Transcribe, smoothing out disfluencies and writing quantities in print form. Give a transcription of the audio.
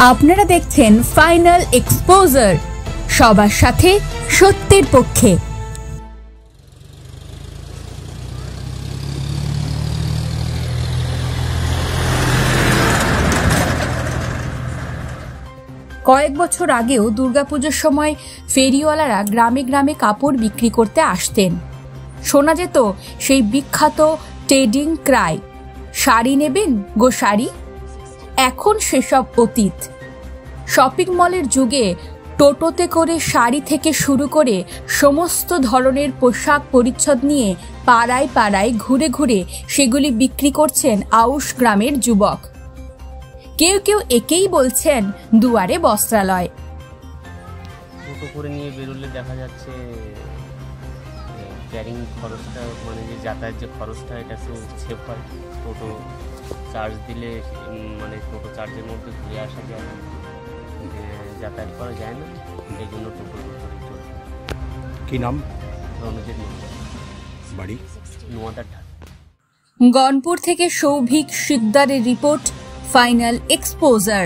আপনারা দেখছেন final exposure, সবার সাথে সত্যের পক্ষে। কয়েক বছর আগেও দুর্গাপুজোর সময় ফেরিওয়ালারা গ্রামে গ্রামে কাপড় বিক্রি করতে আসতেন। শোনা যেত সেই বিখ্যাত ট্রেডিং ক্রাই, শাড়ি নেবেন গো শাড়ি। এখন সেসব অতীত। শপিং মলের যুগে টোটোতে করে শাড়ি থেকে শুরু করে সমস্ত ধরনের পোশাক পরিচ্ছদ নিয়ে পাড়ায় পাড়ায় ঘুরে ঘুরে সেগুলি বিক্রি করছেন আউশ গ্রামের যুবক। কেউ কেউ একেই বলছেন দুয়ারে বস্ত্রালয়। টোটো করে নিয়ে বেরোলে দেখা যাচ্ছে ক্যারিং খরচটা, মানে যে যাতায়াত যে খরচটা, এটা একটু সেভ হয়। টোটো চার্জ দিলে মানে টোটো চার্জের মধ্যে ঘুরে আসা যায় না, যাতায়াত করা যায় না, এই জন্য টোটোর উপরে চলছে। কি নাম? রণজিৎ মন্ডল, বাড়ি নোয়াদার ঢাকা। গনপুর থেকে সৌভিক সিকদারের রিপোর্ট, ফাইনাল এক্সপোজার।